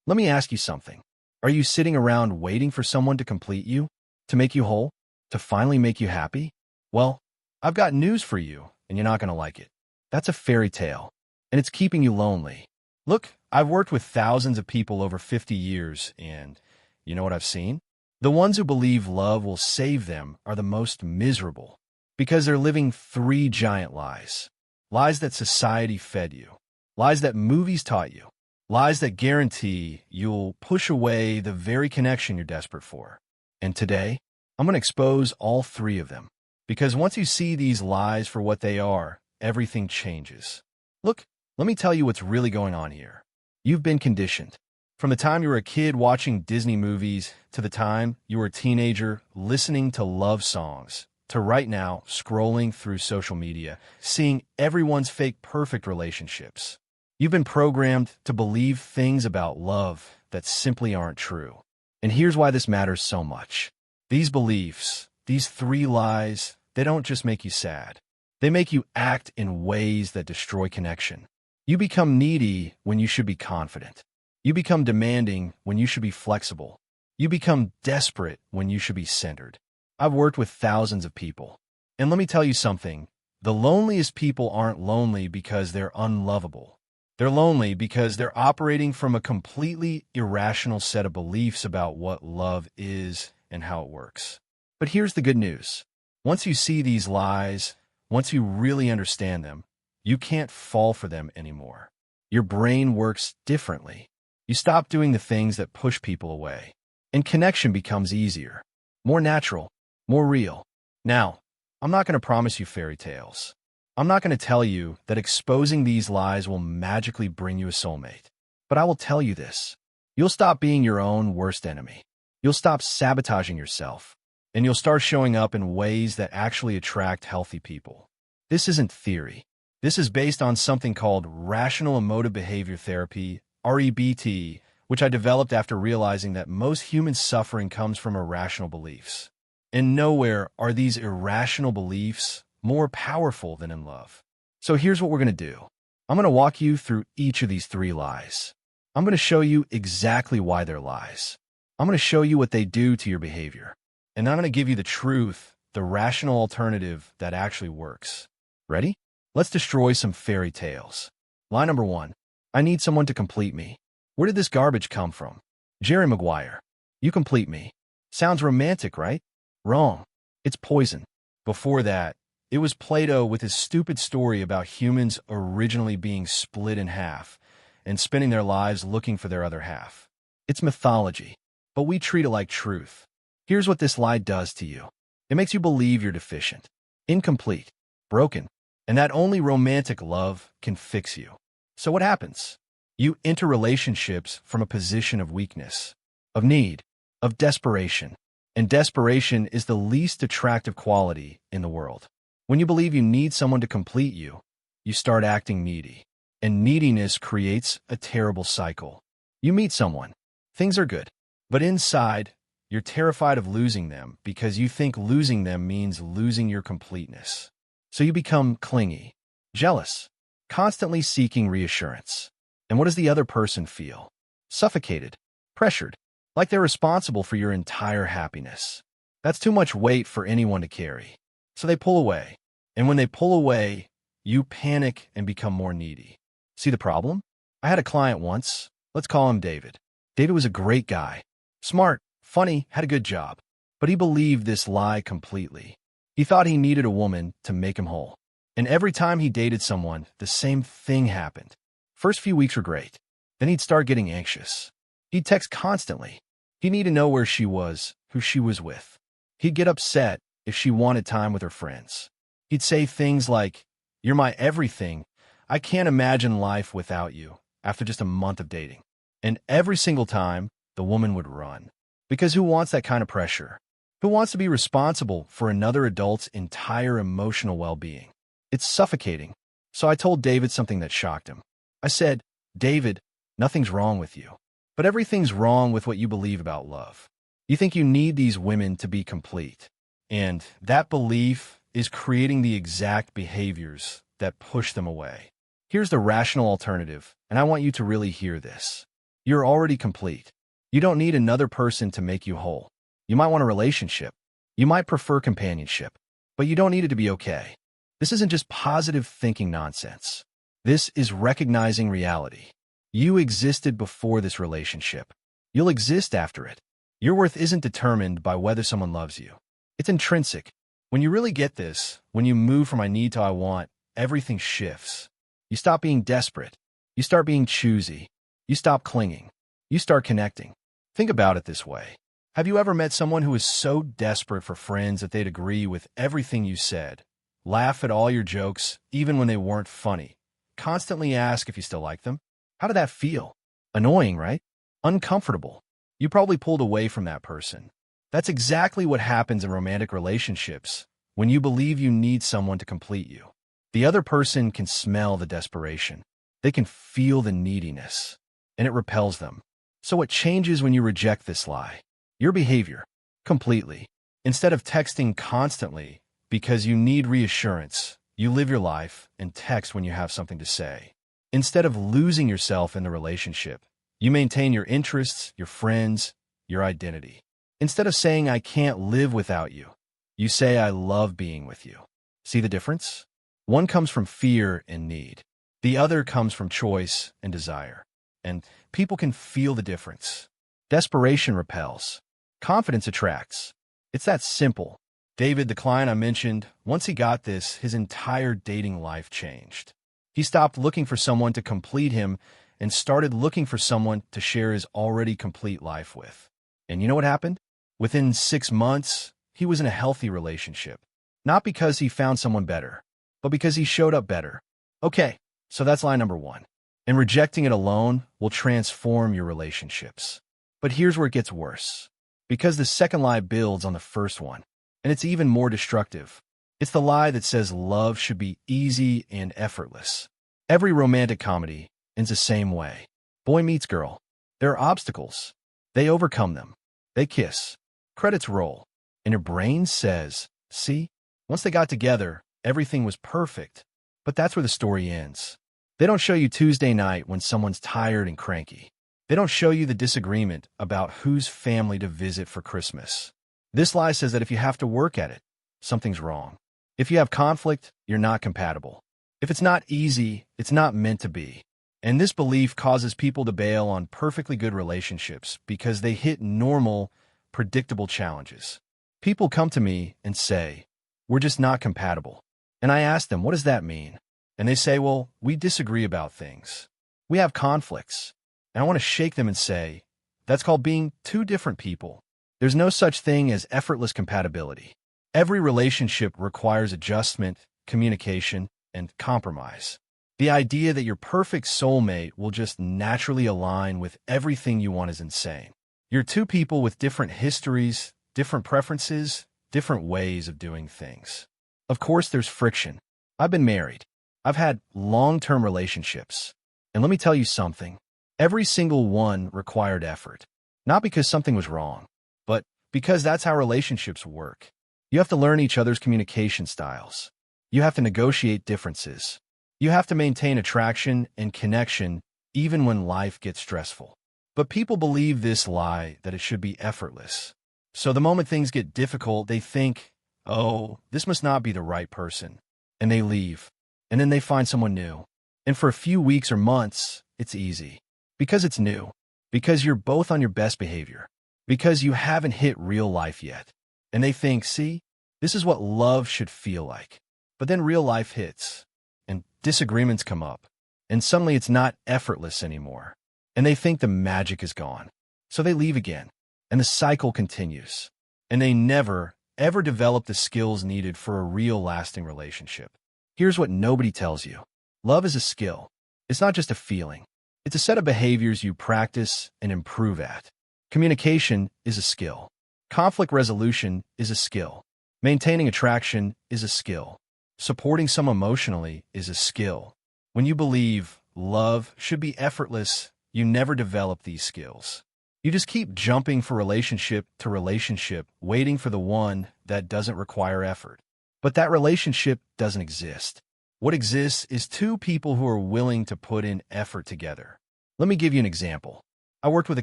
Let me ask you something. Are you sitting around waiting for someone to complete you, to make you whole, to finally make you happy? Well, I've got news for you, and you're not going to like it. That's a fairy tale, and it's keeping you lonely. Look, I've worked with thousands of people over 50 years, and you know what I've seen? The ones who believe love will save them are the most miserable, because they're living three giant lies. Lies that society fed you, lies that movies taught you, lies that guarantee you'll push away the very connection you're desperate for. And today, I'm going to expose all three of them. Because once you see these lies for what they are, everything changes. Look, let me tell you what's really going on here. You've been conditioned. From the time you were a kid watching Disney movies, to the time you were a teenager listening to love songs, to right now scrolling through social media, seeing everyone's fake perfect relationships. You've been programmed to believe things about love that simply aren't true. And here's why this matters so much. These beliefs, these three lies, they don't just make you sad. They make you act in ways that destroy connection. You become needy when you should be confident. You become demanding when you should be flexible. You become desperate when you should be centered. I've worked with thousands of people. And let me tell you something. The loneliest people aren't lonely because they're unlovable. They're lonely because they're operating from a completely irrational set of beliefs about what love is and how it works. But here's the good news. Once you see these lies, once you really understand them, you can't fall for them anymore. Your brain works differently. You stop doing the things that push people away, and connection becomes easier, more natural, more real. Now, I'm not going to promise you fairy tales. I'm not going to tell you that exposing these lies will magically bring you a soulmate. But I will tell you this. You'll stop being your own worst enemy. You'll stop sabotaging yourself, and you'll start showing up in ways that actually attract healthy people. This isn't theory. This is based on something called rational emotive behavior therapy, REBT, which I developed after realizing that most human suffering comes from irrational beliefs. And nowhere are these irrational beliefs more powerful than in love. So here's what we're going to do. I'm going to walk you through each of these three lies. I'm going to show you exactly why they're lies. I'm going to show you what they do to your behavior. And I'm going to give you the truth, the rational alternative that actually works. Ready? Let's destroy some fairy tales. Lie number 1. I need someone to complete me. Where did this garbage come from? Jerry Maguire. You complete me. Sounds romantic, right? Wrong. It's poison. Before that, it was Plato with his stupid story about humans originally being split in half and spending their lives looking for their other half. It's mythology, but we treat it like truth. Here's what this lie does to you. It makes you believe you're deficient, incomplete, broken, and that only romantic love can fix you. So what happens? You enter relationships from a position of weakness, of need, of desperation. And desperation is the least attractive quality in the world. When you believe you need someone to complete you, you start acting needy. And neediness creates a terrible cycle. You meet someone. Things are good. But inside, you're terrified of losing them because you think losing them means losing your completeness. So you become clingy, jealous, constantly seeking reassurance. And what does the other person feel? Suffocated, pressured, like they're responsible for your entire happiness. That's too much weight for anyone to carry. So they pull away. And when they pull away, you panic and become more needy. See the problem? I had a client once. Let's call him David. David was a great guy. Smart, funny, had a good job. But he believed this lie completely. He thought he needed a woman to make him whole. And every time he dated someone, the same thing happened. First few weeks were great. Then he'd start getting anxious. He'd text constantly. He'd need to know where she was, who she was with. He'd get upset if she wanted time with her friends. He'd say things like, "You're my everything. I can't imagine life without you," after just a month of dating. And every single time, the woman would run. Because who wants that kind of pressure? Who wants to be responsible for another adult's entire emotional well-being? It's suffocating. So I told David something that shocked him. I said, "David, nothing's wrong with you. But everything's wrong with what you believe about love. You think you need these women to be complete. And that belief is creating the exact behaviors that push them away. Here's the rational alternative, and I want you to really hear this. You're already complete. You don't need another person to make you whole. You might want a relationship. You might prefer companionship, but you don't need it to be okay. This isn't just positive thinking nonsense. This is recognizing reality. You existed before this relationship. You'll exist after it. Your worth isn't determined by whether someone loves you. It's intrinsic. When you really get this, when you move from I need to I want, everything shifts. You stop being desperate. You start being choosy. You stop clinging. You start connecting. Think about it this way. Have you ever met someone who was so desperate for friends that they'd agree with everything you said, laugh at all your jokes, even when they weren't funny, constantly ask if you still like them? How did that feel? Annoying, right? Uncomfortable. You probably pulled away from that person. That's exactly what happens in romantic relationships when you believe you need someone to complete you. The other person can smell the desperation. They can feel the neediness, and it repels them. So what changes when you reject this lie? Your behavior, completely. Instead of texting constantly because you need reassurance, you live your life and text when you have something to say. Instead of losing yourself in the relationship, you maintain your interests, your friends, your identity. Instead of saying, I can't live without you, you say, I love being with you. See the difference? One comes from fear and need. The other comes from choice and desire. And people can feel the difference. Desperation repels. Confidence attracts. It's that simple. David, the client I mentioned, once he got this, his entire dating life changed. He stopped looking for someone to complete him and started looking for someone to share his already complete life with. And you know what happened? Within 6 months, he was in a healthy relationship. Not because he found someone better, but because he showed up better. Okay, so that's lie number 1. And rejecting it alone will transform your relationships. But here's where it gets worse. Because the second lie builds on the first one, and it's even more destructive. It's the lie that says love should be easy and effortless. Every romantic comedy ends the same way. Boy meets girl. There are obstacles. They overcome them. They kiss. Credits roll. And your brain says, see, once they got together, everything was perfect. But that's where the story ends. They don't show you Tuesday night when someone's tired and cranky. They don't show you the disagreement about whose family to visit for Christmas. This lie says that if you have to work at it, something's wrong. If you have conflict, you're not compatible. If it's not easy, it's not meant to be. And this belief causes people to bail on perfectly good relationships because they hit normal, predictable challenges. People come to me and say, we're just not compatible. And I ask them, what does that mean? And they say, well, we disagree about things. We have conflicts. And I want to shake them and say, that's called being two different people. There's no such thing as effortless compatibility. Every relationship requires adjustment, communication, and compromise. The idea that your perfect soulmate will just naturally align with everything you want is insane. You're two people with different histories, different preferences, different ways of doing things. Of course, there's friction. I've been married. I've had long-term relationships. And let me tell you something. Every single one required effort. Not because something was wrong, but because that's how relationships work. You have to learn each other's communication styles. You have to negotiate differences. You have to maintain attraction and connection even when life gets stressful. But people believe this lie that it should be effortless. So the moment things get difficult, they think, oh, this must not be the right person. And they leave. And then they find someone new. And for a few weeks or months, it's easy. Because it's new. Because you're both on your best behavior. Because you haven't hit real life yet. And they think, see, this is what love should feel like. But then real life hits. And disagreements come up. And suddenly it's not effortless anymore. And they think the magic is gone. So they leave again. And the cycle continues. And they never, ever develop the skills needed for a real lasting relationship. Here's what nobody tells you. Love is a skill. It's not just a feeling. It's a set of behaviors you practice and improve at. Communication is a skill. Conflict resolution is a skill. Maintaining attraction is a skill. Supporting someone emotionally is a skill. When you believe love should be effortless, you never develop these skills. You just keep jumping from relationship to relationship, waiting for the one that doesn't require effort. But that relationship doesn't exist. What exists is two people who are willing to put in effort together. Let me give you an example. I worked with a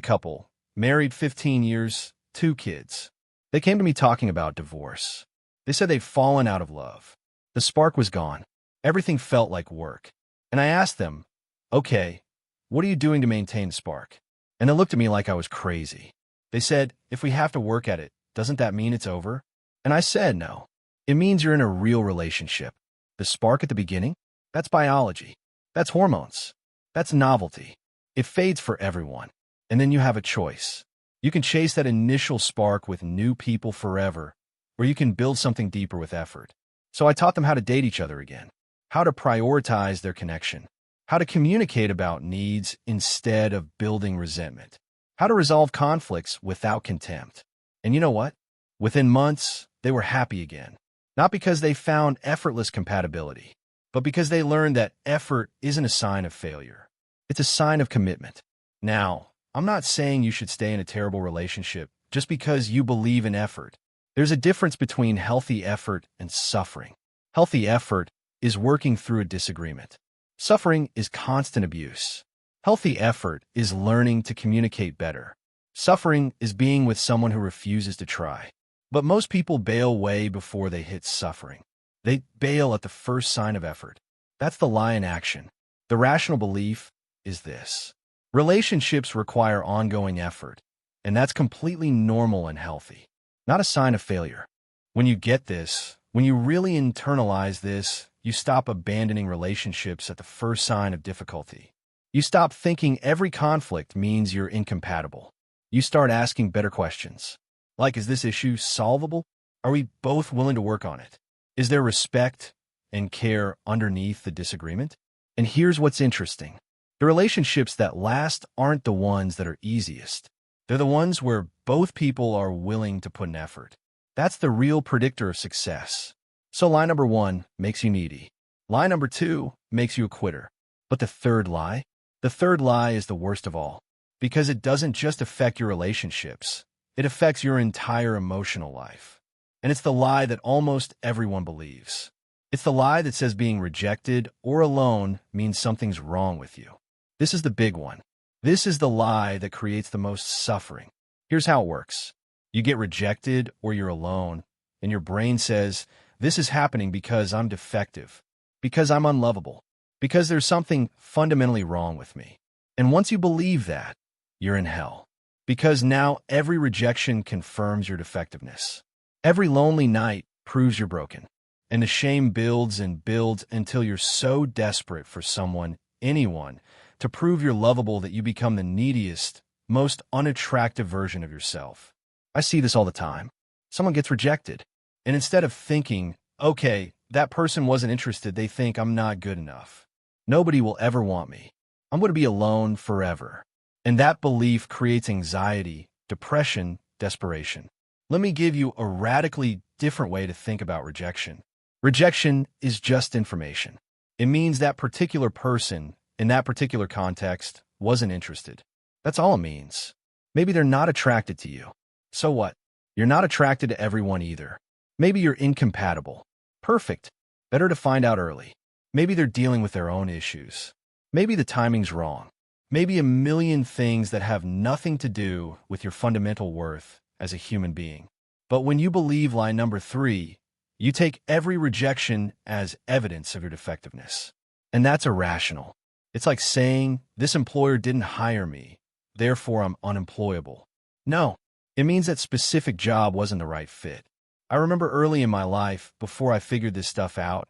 couple, married 15 years, 2 kids. They came to me talking about divorce. They said they'd fallen out of love. The spark was gone. Everything felt like work. And I asked them, okay, what are you doing to maintain the spark? And they looked at me like I was crazy. They said, if we have to work at it, doesn't that mean it's over? And I said, no. It means you're in a real relationship. The spark at the beginning? That's biology. That's hormones. That's novelty. It fades for everyone. And then you have a choice. You can chase that initial spark with new people forever, or you can build something deeper with effort. So I taught them how to date each other again, how to prioritize their connection, how to communicate about needs instead of building resentment, how to resolve conflicts without contempt. And you know what? Within months, they were happy again. Not because they found effortless compatibility, but because they learned that effort isn't a sign of failure. It's a sign of commitment. Now, I'm not saying you should stay in a terrible relationship just because you believe in effort. There's a difference between healthy effort and suffering. Healthy effort is working through a disagreement. Suffering is constant abuse. Healthy effort is learning to communicate better. Suffering is being with someone who refuses to try. But most people bail way before they hit suffering. They bail at the first sign of effort. That's the lie in action. The rational belief is this: relationships require ongoing effort, and that's completely normal and healthy, not a sign of failure. When you get this, when you really internalize this, you stop abandoning relationships at the first sign of difficulty. You stop thinking every conflict means you're incompatible. You start asking better questions. Like, is this issue solvable? Are we both willing to work on it? Is there respect and care underneath the disagreement? And here's what's interesting. The relationships that last aren't the ones that are easiest. They're the ones where both people are willing to put in effort. That's the real predictor of success. So lie number 1 makes you needy. Lie number 2 makes you a quitter. But the third lie is the worst of all, because it doesn't just affect your relationships. It affects your entire emotional life. And it's the lie that almost everyone believes. It's the lie that says being rejected or alone means something's wrong with you. This is the big one. This is the lie that creates the most suffering. Here's how it works. You get rejected or you're alone, and your brain says, this is happening because I'm defective, because I'm unlovable, because there's something fundamentally wrong with me. And once you believe that, you're in hell. Because now every rejection confirms your defectiveness. Every lonely night proves you're broken. And the shame builds and builds until you're so desperate for someone, anyone, to prove you're lovable that you become the neediest, most unattractive version of yourself. I see this all the time. Someone gets rejected, and instead of thinking, okay, that person wasn't interested, they think I'm not good enough. Nobody will ever want me. I'm going to be alone forever. And that belief creates anxiety, depression, desperation. Let me give you a radically different way to think about rejection. Rejection is just information. It means that particular person, in that particular context, wasn't interested. That's all it means. Maybe they're not attracted to you. So what? You're not attracted to everyone either. Maybe you're incompatible. Perfect. Better to find out early. Maybe they're dealing with their own issues. Maybe the timing's wrong. Maybe a million things that have nothing to do with your fundamental worth as a human being. But when you believe lie number 3, you take every rejection as evidence of your defectiveness. And that's irrational. It's like saying, this employer didn't hire me, therefore I'm unemployable. No, it means that specific job wasn't the right fit. I remember early in my life, before I figured this stuff out,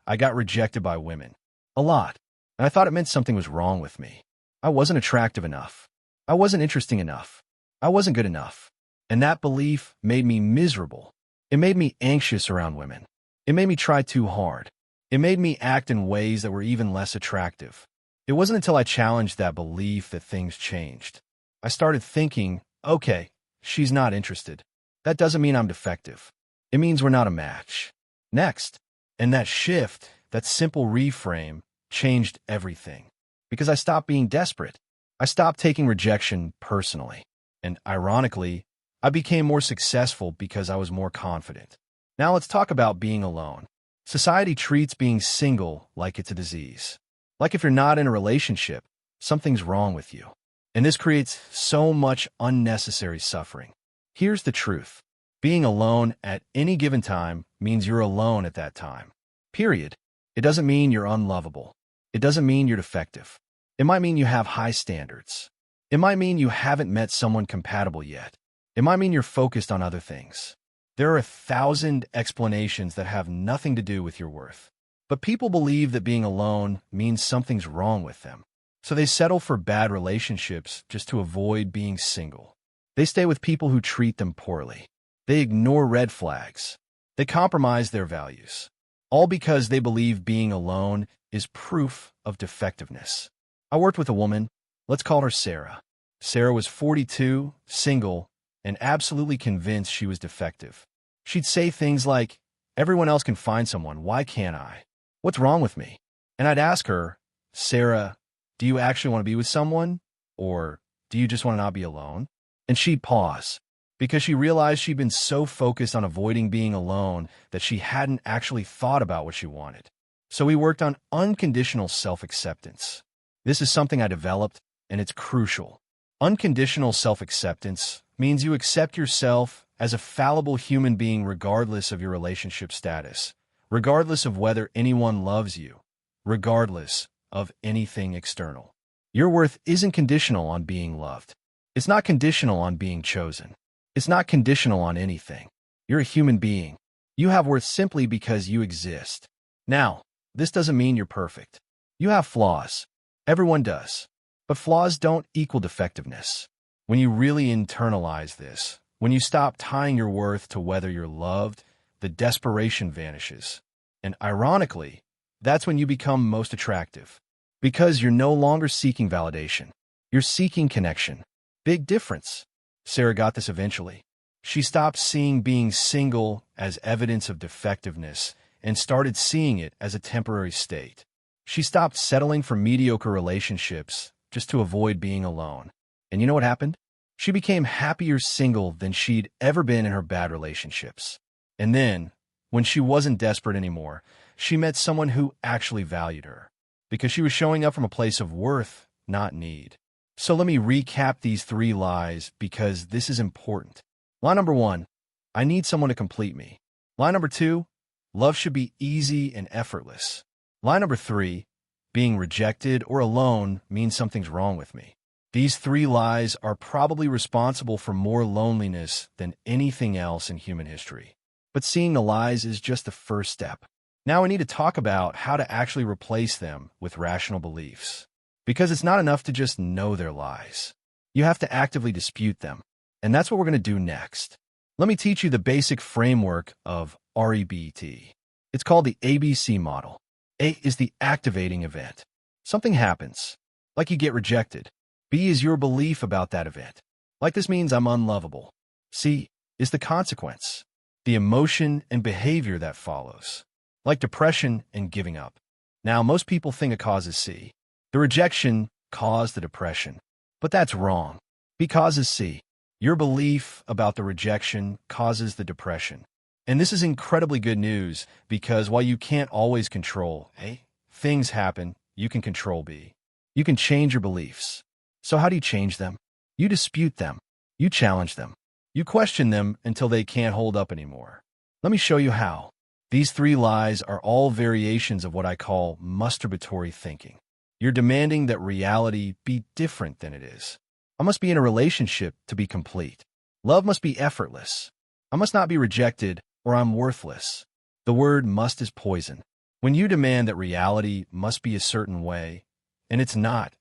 I got rejected by women. A lot. And I thought it meant something was wrong with me. I wasn't attractive enough. I wasn't interesting enough. I wasn't good enough. And that belief made me miserable. It made me anxious around women. It made me try too hard. It made me act in ways that were even less attractive. It wasn't until I challenged that belief that things changed. I started thinking, okay, she's not interested. That doesn't mean I'm defective. It means we're not a match. Next. And that shift, that simple reframe, changed everything. Because I stopped being desperate. I stopped taking rejection personally. And ironically, I became more successful because I was more confident. Now let's talk about being alone. Society treats being single like it's a disease. Like if you're not in a relationship, something's wrong with you. And this creates so much unnecessary suffering. Here's the truth. Being alone at any given time means you're alone at that time. Period. It doesn't mean you're unlovable. It doesn't mean you're defective. It might mean you have high standards. It might mean you haven't met someone compatible yet. It might mean you're focused on other things. There are 1,000 explanations that have nothing to do with your worth. But people believe that being alone means something's wrong with them. So they settle for bad relationships just to avoid being single. They stay with people who treat them poorly. They ignore red flags. They compromise their values. All because they believe being alone is proof of defectiveness. I worked with a woman, let's call her Sarah. Sarah was 42, single, and absolutely convinced she was defective. She'd say things like, "Everyone else can find someone, why can't I? What's wrong with me?" And I'd ask her, "Sarah, do you actually want to be with someone? Or do you just want to not be alone?" And she'd pause, because she realized she'd been so focused on avoiding being alone that she hadn't actually thought about what she wanted. So we worked on unconditional self-acceptance. This is something I developed, and it's crucial. Unconditional self-acceptance means you accept yourself as a fallible human being regardless of your relationship status, regardless of whether anyone loves you, regardless of anything external. Your worth isn't conditional on being loved. It's not conditional on being chosen. It's not conditional on anything. You're a human being. You have worth simply because you exist. Now, this doesn't mean you're perfect. You have flaws. Everyone does. But flaws don't equal defectiveness. When you really internalize this, when you stop tying your worth to whether you're loved, the desperation vanishes. And ironically, that's when you become most attractive. Because you're no longer seeking validation. You're seeking connection. Big difference. Sarah got this eventually. She stopped seeing being single as evidence of defectiveness and started seeing it as a temporary state. She stopped settling for mediocre relationships just to avoid being alone. And you know what happened? She became happier single than she'd ever been in her bad relationships. And then, when she wasn't desperate anymore, she met someone who actually valued her, because she was showing up from a place of worth, not need. So let me recap these 3 lies because this is important. Lie number 1, I need someone to complete me. Lie number 2, love should be easy and effortless. Lie number 3, being rejected or alone means something's wrong with me. These 3 lies are probably responsible for more loneliness than anything else in human history. But seeing the lies is just the first step. Now we need to talk about how to actually replace them with rational beliefs. Because it's not enough to just know their lies. You have to actively dispute them. And that's what we're going to do next. Let me teach you the basic framework of REBT. It's called the ABC model. A is the activating event. Something happens, like you get rejected. B is your belief about that event. Like this means I'm unlovable. C is the consequence, the emotion and behavior that follows, like depression and giving up. Now, most people think a cause is C. The rejection caused the depression. But that's wrong. B causes C. Your belief about the rejection causes the depression. And this is incredibly good news because while you can't always control A, things happen, you can control B. You can change your beliefs. So how do you change them? You dispute them. You challenge them. You question them until they can't hold up anymore. Let me show you how. These 3 lies are all variations of what I call masturbatory thinking. You're demanding that reality be different than it is. I must be in a relationship to be complete. Love must be effortless. I must not be rejected or I'm worthless. The word must is poison. When you demand that reality must be a certain way, and it's not,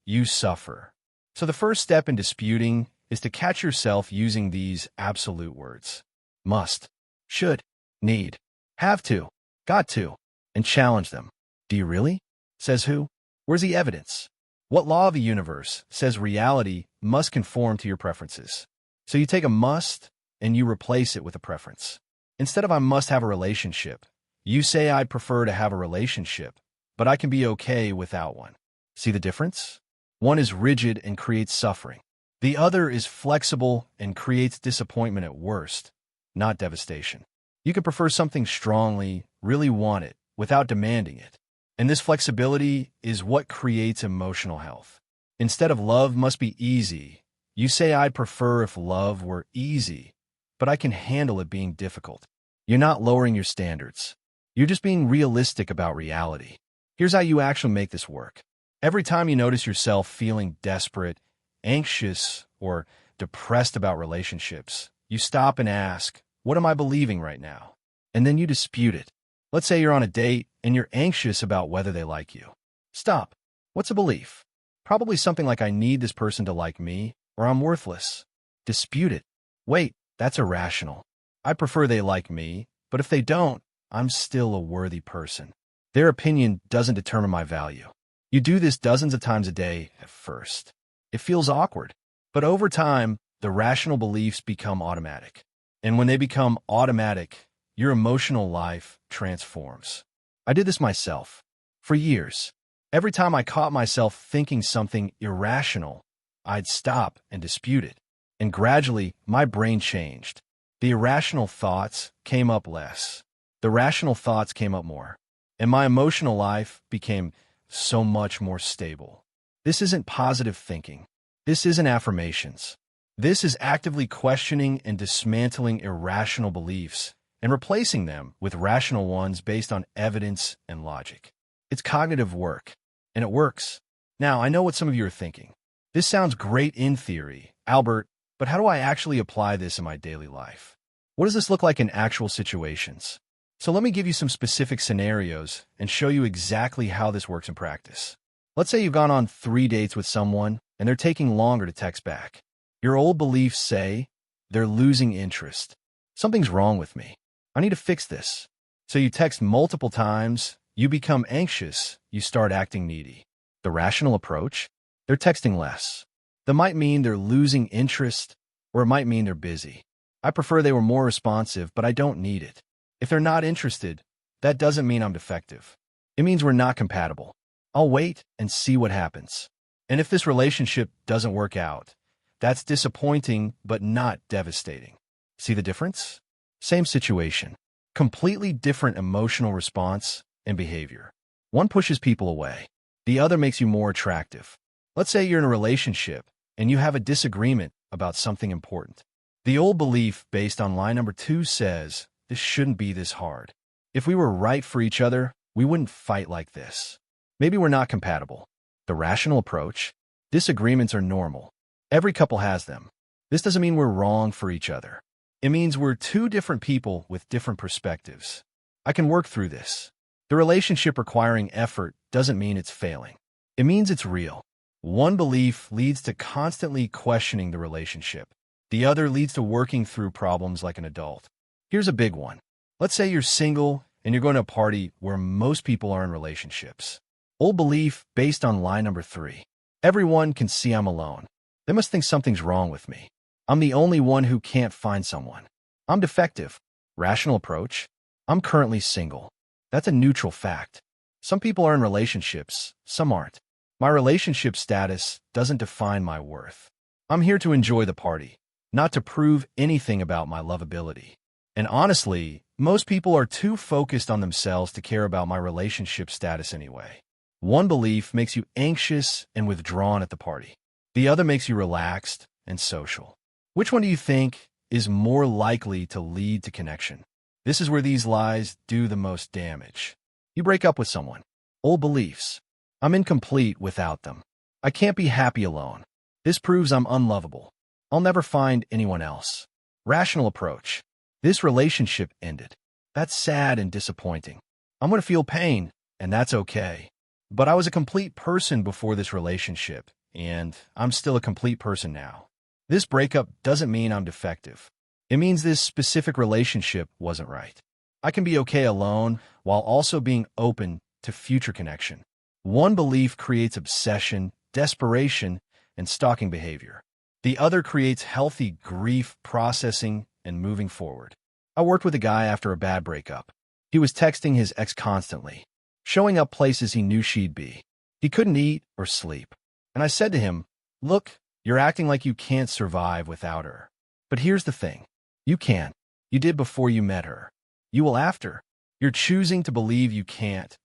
you suffer. So the first step in disputing is to catch yourself using these absolute words. Must, should, need, have to, got to, and challenge them. Do you really? Says who? Where's the evidence? What law of the universe says reality must conform to your preferences? So you take a must and you replace it with a preference. Instead of I must have a relationship, you say I'd prefer to have a relationship, but I can be okay without one. See the difference? One is rigid and creates suffering. The other is flexible and creates disappointment at worst, not devastation. You can prefer something strongly, really want it, without demanding it. And this flexibility is what creates emotional health. Instead of love must be easy, you say I'd prefer if love were easy, but I can handle it being difficult. You're not lowering your standards. You're just being realistic about reality. Here's how you actually make this work. Every time you notice yourself feeling desperate, anxious, or depressed about relationships, you stop and ask, what am I believing right now? And then you dispute it. Let's say you're on a date and you're anxious about whether they like you. Stop. What's a belief? Probably something like I need this person to like me, or I'm worthless. Dispute it. Wait, that's irrational. I prefer they like me, but if they don't, I'm still a worthy person. Their opinion doesn't determine my value. You do this dozens of times a day at first. It feels awkward, but over time, the rational beliefs become automatic. And when they become automatic, your emotional life transforms. I did this myself. For years, every time I caught myself thinking something irrational, I'd stop and dispute it. And gradually, my brain changed. The irrational thoughts came up less. The rational thoughts came up more. And my emotional life became so much more stable. This isn't positive thinking. This isn't affirmations. This is actively questioning and dismantling irrational beliefs and replacing them with rational ones based on evidence and logic. It's cognitive work, and it works. Now, I know what some of you are thinking. This sounds great in theory, Albert, but how do I actually apply this in my daily life? What does this look like in actual situations? So let me give you some specific scenarios and show you exactly how this works in practice. Let's say you've gone on 3 dates with someone and they're taking longer to text back. Your old beliefs say, they're losing interest. Something's wrong with me. I need to fix this. So you text multiple times, you become anxious, you start acting needy. The rational approach? They're texting less. That might mean they're losing interest, or it might mean they're busy. I prefer they were more responsive, but I don't need it. If they're not interested, that doesn't mean I'm defective. It means we're not compatible. I'll wait and see what happens. And if this relationship doesn't work out, that's disappointing but not devastating. See the difference? Same situation. Completely different emotional response and behavior. One pushes people away. The other makes you more attractive. Let's say you're in a relationship and you have a disagreement about something important. The old belief based on line number 2 says, this shouldn't be this hard. If we were right for each other, we wouldn't fight like this. Maybe we're not compatible. The rational approach? Disagreements are normal. Every couple has them. This doesn't mean we're wrong for each other. It means we're two different people with different perspectives. I can work through this. The relationship requiring effort doesn't mean it's failing. It means it's real. One belief leads to constantly questioning the relationship. The other leads to working through problems like an adult. Here's a big one. Let's say you're single and you're going to a party where most people are in relationships. Old belief based on line number 3. Everyone can see I'm alone. They must think something's wrong with me. I'm the only one who can't find someone. I'm defective. Rational approach. I'm currently single. That's a neutral fact. Some people are in relationships, some aren't. My relationship status doesn't define my worth. I'm here to enjoy the party, not to prove anything about my lovability. And honestly, most people are too focused on themselves to care about my relationship status anyway. One belief makes you anxious and withdrawn at the party. The other makes you relaxed and social. Which one do you think is more likely to lead to connection? This is where these lies do the most damage. You break up with someone. Old beliefs. I'm incomplete without them. I can't be happy alone. This proves I'm unlovable. I'll never find anyone else. Rational approach. This relationship ended. That's sad and disappointing. I'm going to feel pain, and that's okay. But I was a complete person before this relationship, and I'm still a complete person now. This breakup doesn't mean I'm defective. It means this specific relationship wasn't right. I can be okay alone while also being open to future connection. One belief creates obsession, desperation, and stalking behavior. The other creates healthy grief processing and moving forward. I worked with a guy after a bad breakup. He was texting his ex constantly, showing up places he knew she'd be. He couldn't eat or sleep. And I said to him, look, you're acting like you can't survive without her. But here's the thing. You can. You did before you met her. You will after. You're choosing to believe you can't.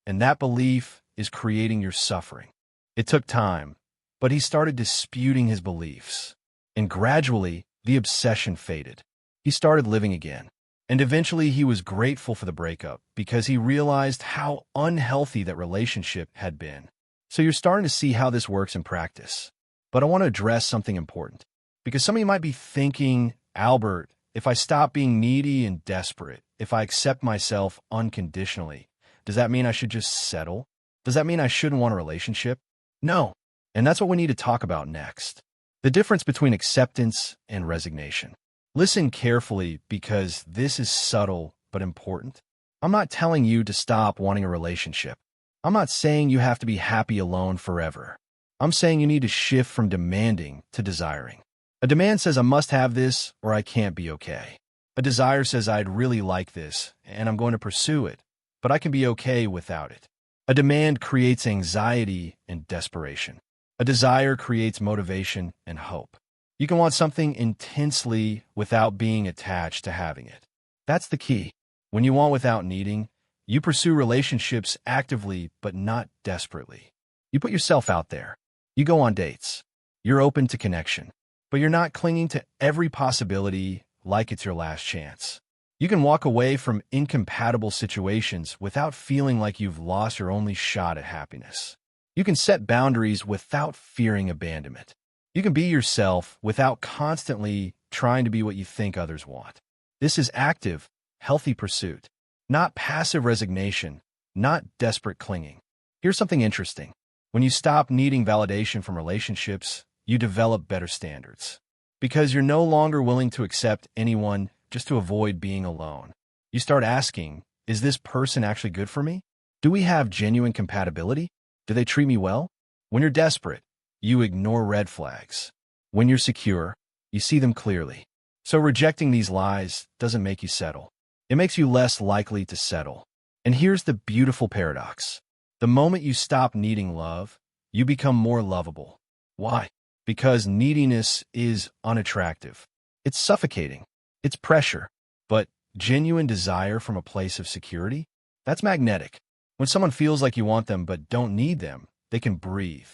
And that belief is creating your suffering. It took time, but he started disputing his beliefs. And gradually, the obsession faded. He started living again. And eventually he was grateful for the breakup because he realized how unhealthy that relationship had been. So you're starting to see how this works in practice. But I want to address something important. Because some of you might be thinking, Albert, if I stop being needy and desperate, if I accept myself unconditionally, does that mean I should just settle? Does that mean I shouldn't want a relationship? No. And that's what we need to talk about next. The difference between acceptance and resignation. Listen carefully because this is subtle but important. I'm not telling you to stop wanting a relationship. I'm not saying you have to be happy alone forever. I'm saying you need to shift from demanding to desiring. A demand says I must have this or I can't be okay. A desire says I'd really like this and I'm going to pursue it, but I can be okay without it. A demand creates anxiety and desperation. A desire creates motivation and hope. You can want something intensely without being attached to having it. That's the key. When you want without needing, you pursue relationships actively but not desperately. You put yourself out there. You go on dates. You're open to connection. But you're not clinging to every possibility like it's your last chance. You can walk away from incompatible situations without feeling like you've lost your only shot at happiness. You can set boundaries without fearing abandonment. You can be yourself without constantly trying to be what you think others want. This is active, healthy pursuit, not passive resignation, not desperate clinging. Here's something interesting. When you stop needing validation from relationships, you develop better standards. Because you're no longer willing to accept anyone just to avoid being alone. You start asking, is this person actually good for me? Do we have genuine compatibility? Do they treat me well? When you're desperate, you ignore red flags. When you're secure, you see them clearly. So rejecting these lies doesn't make you settle. It makes you less likely to settle. And here's the beautiful paradox. The moment you stop needing love, you become more lovable. Why? Because neediness is unattractive. It's suffocating. It's pressure. But genuine desire from a place of security? That's magnetic. When someone feels like you want them but don't need them, they can breathe.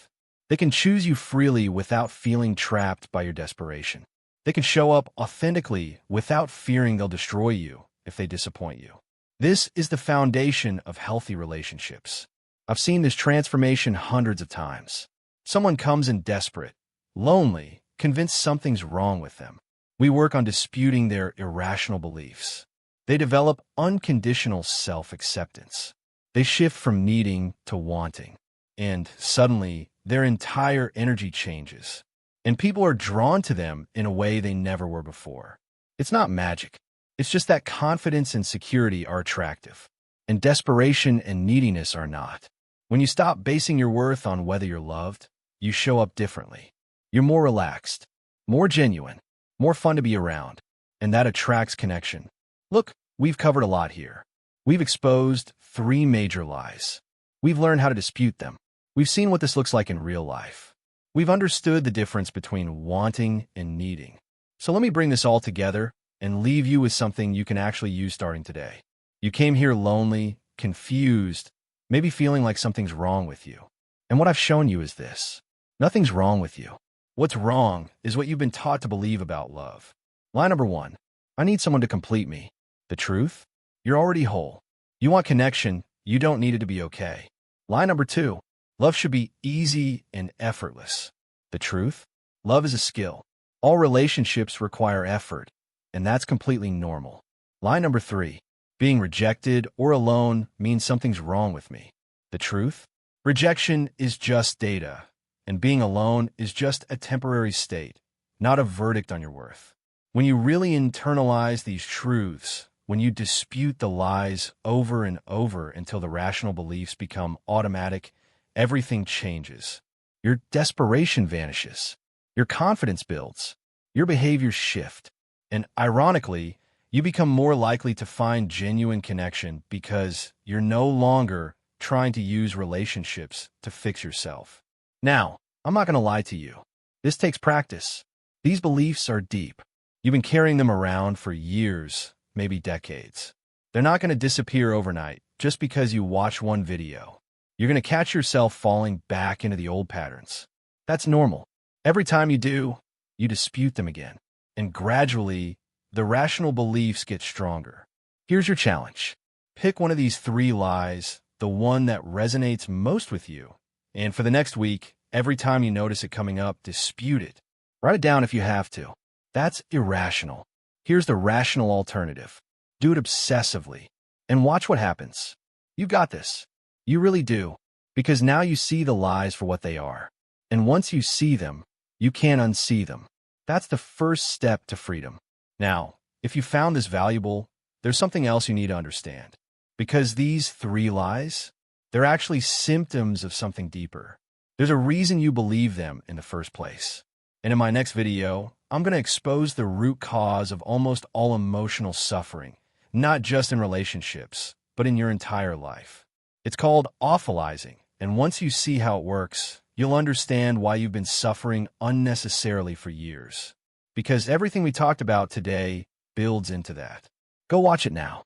They can choose you freely without feeling trapped by your desperation. They can show up authentically without fearing they'll destroy you if they disappoint you. This is the foundation of healthy relationships. I've seen this transformation hundreds of times. Someone comes in desperate, lonely, convinced something's wrong with them. We work on disputing their irrational beliefs. They develop unconditional self-acceptance. They shift from needing to wanting. And suddenly, their entire energy changes. And people are drawn to them in a way they never were before. It's not magic. It's just that confidence and security are attractive. And desperation and neediness are not. When you stop basing your worth on whether you're loved, you show up differently. You're more relaxed, more genuine, more fun to be around. And that attracts connection. Look, we've covered a lot here. We've exposed 3 major lies. We've learned how to dispute them. We've seen what this looks like in real life. We've understood the difference between wanting and needing. So let me bring this all together and leave you with something you can actually use starting today. You came here lonely, confused, maybe feeling like something's wrong with you. And what I've shown you is this. Nothing's wrong with you. What's wrong is what you've been taught to believe about love. Lie number 1. I need someone to complete me. The truth? You're already whole. You want connection. You don't need it to be okay. Lie number 2. Love should be easy and effortless. The truth? Love is a skill. All relationships require effort, and that's completely normal. Lie number 3. Being rejected or alone means something's wrong with me. The truth? Rejection is just data, and being alone is just a temporary state, not a verdict on your worth. When you really internalize these truths, when you dispute the lies over and over until the rational beliefs become automatic, everything changes. Your desperation vanishes. Your confidence builds. Your behaviors shift. And ironically, you become more likely to find genuine connection because you're no longer trying to use relationships to fix yourself. Now, I'm not going to lie to you. This takes practice. These beliefs are deep. You've been carrying them around for years, maybe decades. They're not going to disappear overnight just because you watch one video. You're going to catch yourself falling back into the old patterns. That's normal. Every time you do, you dispute them again. And gradually, the rational beliefs get stronger. Here's your challenge. Pick one of these 3 lies, the one that resonates most with you. And for the next week, every time you notice it coming up, dispute it. Write it down if you have to. That's irrational. Here's the rational alternative. Do it obsessively. And watch what happens. You've got this. You really do. Because now you see the lies for what they are. And once you see them, you can't unsee them. That's the first step to freedom. Now, if you found this valuable, there's something else you need to understand. Because these 3 lies, they're actually symptoms of something deeper. There's a reason you believe them in the first place. And in my next video, I'm going to expose the root cause of almost all emotional suffering, not just in relationships, but in your entire life. It's called awfulizing, and once you see how it works, you'll understand why you've been suffering unnecessarily for years. Because everything we talked about today builds into that. Go watch it now.